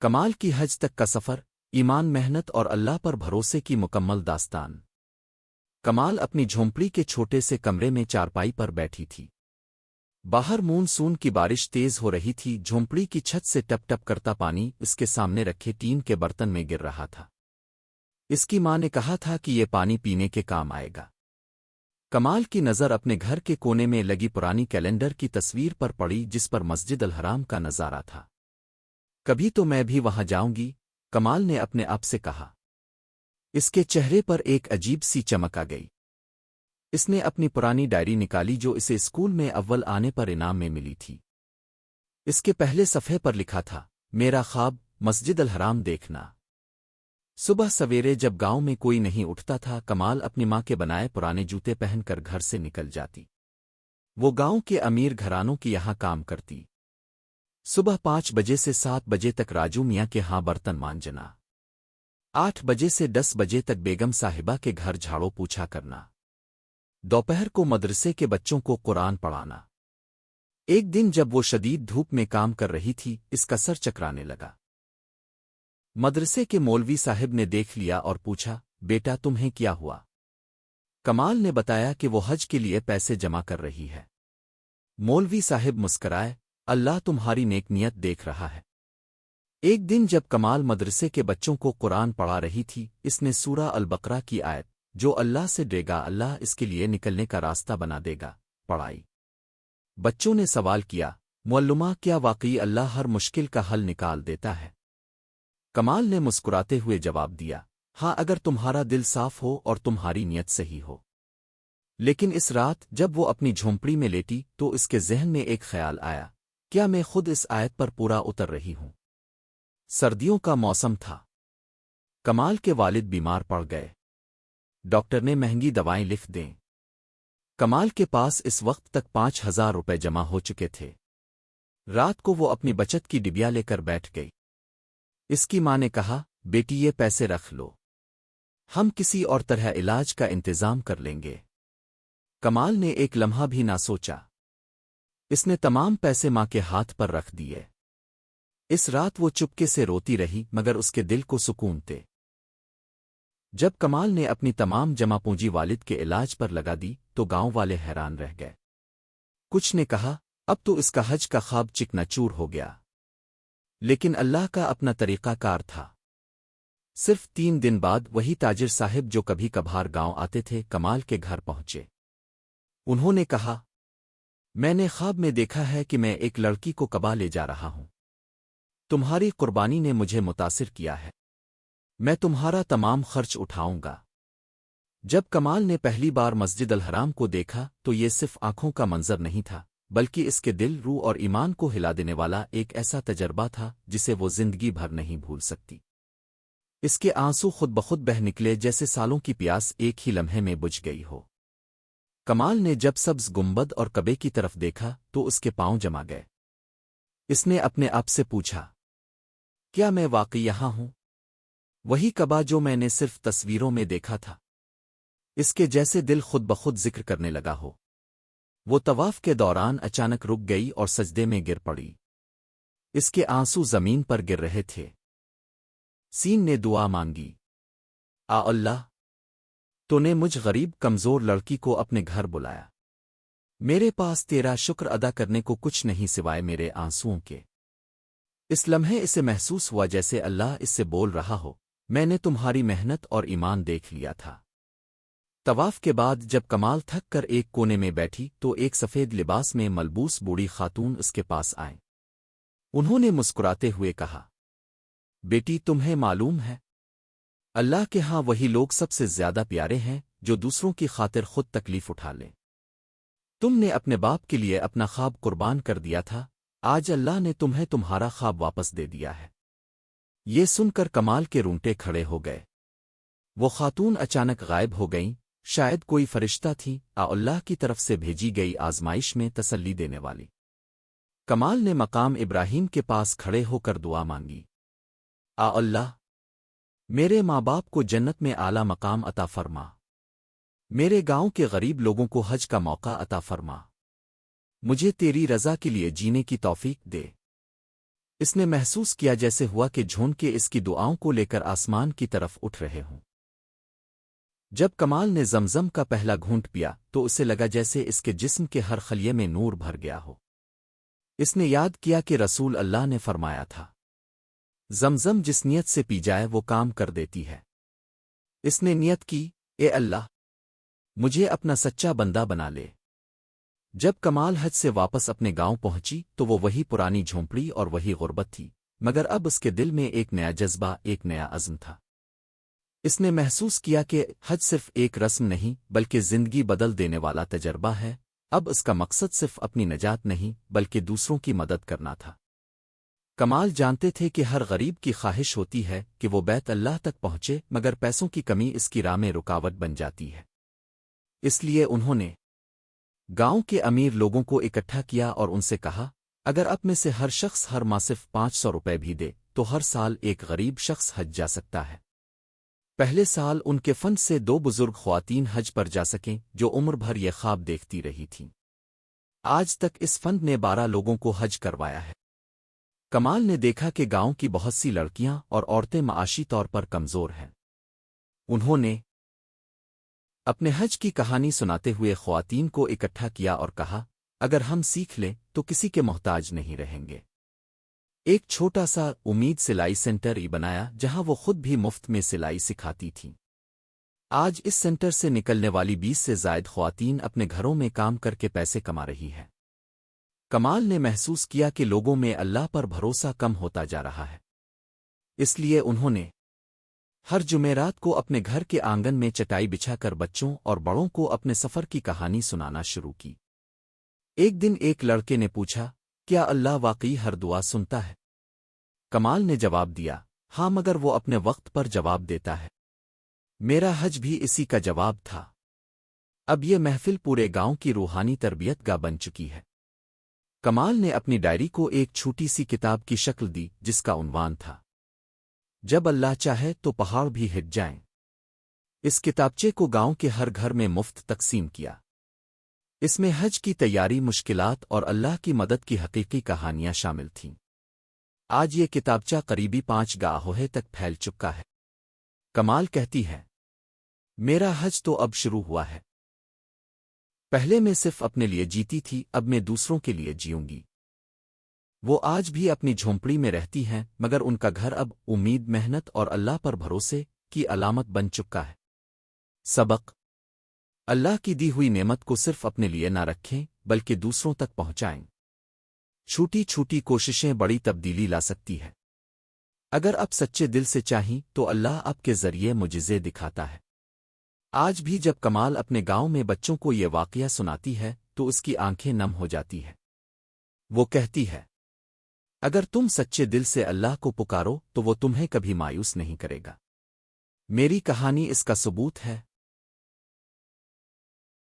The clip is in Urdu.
کمال کی حج تک کا سفر، ایمان، محنت اور اللہ پر بھروسے کی مکمل داستان۔ کمال اپنی جھونپڑی کے چھوٹے سے کمرے میں چارپائی پر بیٹھی تھی۔ باہر مون سون کی بارش تیز ہو رہی تھی، جھونپڑی کی چھت سے ٹپ ٹپ کرتا پانی اس کے سامنے رکھے ٹین کے برتن میں گر رہا تھا۔ اس کی ماں نے کہا تھا کہ یہ پانی پینے کے کام آئے گا۔ کمال کی نظر اپنے گھر کے کونے میں لگی پرانی کیلنڈر کی تصویر پر پڑی جس پر مسجد الحرام کا نظارہ تھا۔ کبھی تو میں بھی وہاں جاؤں گی، کمال نے اپنے آپ سے کہا۔ اس کے چہرے پر ایک عجیب سی چمک آ گئی۔ اس نے اپنی پرانی ڈائری نکالی جو اسے اسکول میں اول آنے پر انعام میں ملی تھی۔ اس کے پہلے صفحے پر لکھا تھا، میرا خواب، مسجد الحرام دیکھنا۔ صبح سویرے جب گاؤں میں کوئی نہیں اٹھتا تھا، کمال اپنی ماں کے بنائے پرانے جوتے پہن کر گھر سے نکل جاتی۔ وہ گاؤں کے امیر گھرانوں کی یہاں کام کرتی۔ صبح 5 بجے سے 7 بجے تک راجو میاں کے ہاں برتن مانجنا، 8 بجے سے 10 بجے تک بیگم صاحبہ کے گھر جھاڑو پوچھا کرنا، دوپہر کو مدرسے کے بچوں کو قرآن پڑھانا۔ ایک دن جب وہ شدید دھوپ میں کام کر رہی تھی، اس کا سر چکرانے لگا۔ مدرسے کے مولوی صاحب نے دیکھ لیا اور پوچھا، بیٹا تمہیں کیا ہوا؟ کمال نے بتایا کہ وہ حج کے لیے پیسے جمع کر رہی ہے۔ مولوی صاحب مسکرائے، اللہ تمہاری نیک نیت دیکھ رہا ہے۔ ایک دن جب کمال مدرسے کے بچوں کو قرآن پڑھا رہی تھی، اس نے سورہ البقرہ کی آیت، جو اللہ سے ڈرے گا اللہ اس کے لیے نکلنے کا راستہ بنا دے گا، پڑھائی۔ بچوں نے سوال کیا، معلمہ کیا واقعی اللہ ہر مشکل کا حل نکال دیتا ہے؟ کمال نے مسکراتے ہوئے جواب دیا، ہاں اگر تمہارا دل صاف ہو اور تمہاری نیت صحیح ہو۔ لیکن اس رات جب وہ اپنی جھونپڑی میں لیٹی تو اس کے ذہن میں ایک خیال آیا، کیا میں خود اس آیت پر پورا اتر رہی ہوں؟ سردیوں کا موسم تھا۔ کمال کے والد بیمار پڑ گئے۔ ڈاکٹر نے مہنگی دوائیں لکھ دیں۔ کمال کے پاس اس وقت تک 5,000 روپے جمع ہو چکے تھے۔ رات کو وہ اپنی بچت کی ڈبیا لے کر بیٹھ گئی۔ اس کی ماں نے کہا، بیٹی یہ پیسے رکھ لو، ہم کسی اور طرح علاج کا انتظام کر لیں گے۔ کمال نے ایک لمحہ بھی نہ سوچا۔ اس نے تمام پیسے ماں کے ہاتھ پر رکھ دیے۔ اس رات وہ چپکے سے روتی رہی مگر اس کے دل کو سکون تھے۔ جب کمال نے اپنی تمام جمع پونجی والد کے علاج پر لگا دی تو گاؤں والے حیران رہ گئے۔ کچھ نے کہا، اب تو اس کا حج کا خواب چکنا چور ہو گیا۔ لیکن اللہ کا اپنا طریقہ کار تھا۔ صرف 3 دن بعد وہی تاجر صاحب جو کبھی کبھار گاؤں آتے تھے کمال کے گھر پہنچے۔ انہوں نے کہا، میں نے خواب میں دیکھا ہے کہ میں ایک لڑکی کو کبا لے جا رہا ہوں۔ تمہاری قربانی نے مجھے متاثر کیا ہے، میں تمہارا تمام خرچ اٹھاؤں گا۔ جب کمال نے پہلی بار مسجد الحرام کو دیکھا تو یہ صرف آنکھوں کا منظر نہیں تھا، بلکہ اس کے دل، روح اور ایمان کو ہلا دینے والا ایک ایسا تجربہ تھا جسے وہ زندگی بھر نہیں بھول سکتی۔ اس کے آنسو خود بخود بہہ نکلے جیسے سالوں کی پیاس ایک ہی لمحے میں بجھ گئی ہو۔ کمال نے جب سبز گنبد اور کعبے کی طرف دیکھا تو اس کے پاؤں جما گئے۔ اس نے اپنے آپ سے پوچھا، کیا میں واقعی یہاں ہوں؟ وہی کعبہ جو میں نے صرف تصویروں میں دیکھا تھا؟ اس کے جیسے دل خود بخود ذکر کرنے لگا ہو۔ وہ طواف کے دوران اچانک رک گئی اور سجدے میں گر پڑی۔ اس کے آنسو زمین پر گر رہے تھے۔ سین نے دعا مانگی، آ اللہ، تو نے مجھ غریب کمزور لڑکی کو اپنے گھر بلایا۔ میرے پاس تیرا شکر ادا کرنے کو کچھ نہیں سوائے میرے آنسوؤں کے۔ اس لمحے اسے محسوس ہوا جیسے اللہ اس سے بول رہا ہو، میں نے تمہاری محنت اور ایمان دیکھ لیا تھا۔ طواف کے بعد جب کمال تھک کر ایک کونے میں بیٹھی تو ایک سفید لباس میں ملبوس بوڑھی خاتون اس کے پاس آئیں۔ انہوں نے مسکراتے ہوئے کہا، بیٹی تمہیں معلوم ہے، اللہ کے ہاں وہی لوگ سب سے زیادہ پیارے ہیں جو دوسروں کی خاطر خود تکلیف اٹھا لیں۔ تم نے اپنے باپ کے لیے اپنا خواب قربان کر دیا تھا، آج اللہ نے تمہیں تمہارا خواب واپس دے دیا ہے۔ یہ سن کر کمال کے رونگٹے کھڑے ہو گئے۔ وہ خاتون اچانک غائب ہو گئیں، شاید کوئی فرشتہ تھی، اللہ کی طرف سے بھیجی گئی آزمائش میں تسلی دینے والی۔ کمال نے مقام ابراہیم کے پاس کھڑے ہو کر دعا مانگی، اللہ، میرے ماں باپ کو جنت میں اعلیٰ مقام عطا فرما، میرے گاؤں کے غریب لوگوں کو حج کا موقع عطا فرما، مجھے تیری رضا کے لیے جینے کی توفیق دے۔ اس نے محسوس کیا جیسے ہوا کہ جھونکے اس کی دعاؤں کو لے کر آسمان کی طرف اٹھ رہے ہوں۔ جب کمال نے زمزم کا پہلا گھونٹ پیا تو اسے لگا جیسے اس کے جسم کے ہر خلیے میں نور بھر گیا ہو۔ اس نے یاد کیا کہ رسول اللہ نے فرمایا تھا، زمزم جس نیت سے پی جائے وہ کام کر دیتی ہے۔ اس نے نیت کی، اے اللہ، مجھے اپنا سچا بندہ بنا لے۔ جب کمال حج سے واپس اپنے گاؤں پہنچی تو وہ وہی پرانی جھونپڑی اور وہی غربت تھی، مگر اب اس کے دل میں ایک نیا جذبہ، ایک نیا عزم تھا۔ اس نے محسوس کیا کہ حج صرف ایک رسم نہیں بلکہ زندگی بدل دینے والا تجربہ ہے۔ اب اس کا مقصد صرف اپنی نجات نہیں بلکہ دوسروں کی مدد کرنا تھا۔ کمال جانتے تھے کہ ہر غریب کی خواہش ہوتی ہے کہ وہ بیت اللہ تک پہنچے، مگر پیسوں کی کمی اس کی راہ میں رکاوٹ بن جاتی ہے۔ اس لیے انہوں نے گاؤں کے امیر لوگوں کو اکٹھا کیا اور ان سے کہا، اگر اب میں سے ہر شخص ہر ماہ صرف 500 روپے بھی دے تو ہر سال ایک غریب شخص حج جا سکتا ہے۔ پہلے سال ان کے فنڈ سے 2 بزرگ خواتین حج پر جا سکیں جو عمر بھر یہ خواب دیکھتی رہی تھیں۔ آج تک اس فنڈ نے 12 لوگوں کو حج کروایا ہے۔ کمال نے دیکھا کہ گاؤں کی بہت سی لڑکیاں اور عورتیں معاشی طور پر کمزور ہیں۔ انہوں نے اپنے حج کی کہانی سناتے ہوئے خواتین کو اکٹھا کیا اور کہا، اگر ہم سیکھ لیں تو کسی کے محتاج نہیں رہیں گے۔ ایک چھوٹا سا امید سلائی سینٹر ہی بنایا جہاں وہ خود بھی مفت میں سلائی سکھاتی تھیں۔ آج اس سینٹر سے نکلنے والی 20 سے زائد خواتین اپنے گھروں میں کام کر کے پیسے کما رہی ہیں۔ کمال نے محسوس کیا کہ لوگوں میں اللہ پر بھروسہ کم ہوتا جا رہا ہے۔ اس لیے انہوں نے ہر جمعرات کو اپنے گھر کے آنگن میں چٹائی بچھا کر بچوں اور بڑوں کو اپنے سفر کی کہانی سنانا شروع کی۔ ایک دن ایک لڑکے نے پوچھا، کیا اللہ واقعی ہر دعا سنتا ہے؟ کمال نے جواب دیا، ہاں، مگر وہ اپنے وقت پر جواب دیتا ہے۔ میرا حج بھی اسی کا جواب تھا۔ اب یہ محفل پورے گاؤں کی روحانی تربیت گاہ بن چکی ہے۔ کمال نے اپنی ڈائری کو ایک چھوٹی سی کتاب کی شکل دی جس کا عنوان تھا، جب اللہ چاہے تو پہاڑ بھی ہٹ جائیں۔ اس کتابچے کو گاؤں کے ہر گھر میں مفت تقسیم کیا۔ اس میں حج کی تیاری، مشکلات اور اللہ کی مدد کی حقیقی کہانیاں شامل تھیں۔ آج یہ کتابچہ قریبی 5 گاؤں تک پھیل چکا ہے۔ کمال کہتی ہے، میرا حج تو اب شروع ہوا ہے۔ پہلے میں صرف اپنے لیے جیتی تھی، اب میں دوسروں کے لیے جیوں گی۔ وہ آج بھی اپنی جھونپڑی میں رہتی ہیں، مگر ان کا گھر اب امید، محنت اور اللہ پر بھروسے کی علامت بن چکا ہے۔ سبق: اللہ کی دی ہوئی نعمت کو صرف اپنے لیے نہ رکھیں بلکہ دوسروں تک پہنچائیں۔ چھوٹی چھوٹی کوششیں بڑی تبدیلی لا سکتی ہے۔ اگر آپ سچے دل سے چاہیں تو اللہ آپ کے ذریعے معجزے دکھاتا ہے۔ آج بھی جب کمال اپنے گاؤں میں بچوں کو یہ واقعہ سناتی ہے تو اس کی آنکھیں نم ہو جاتی ہے۔ وہ کہتی ہے، اگر تم سچے دل سے اللہ کو پکارو تو وہ تمہیں کبھی مایوس نہیں کرے گا۔ میری کہانی اس کا ثبوت ہے۔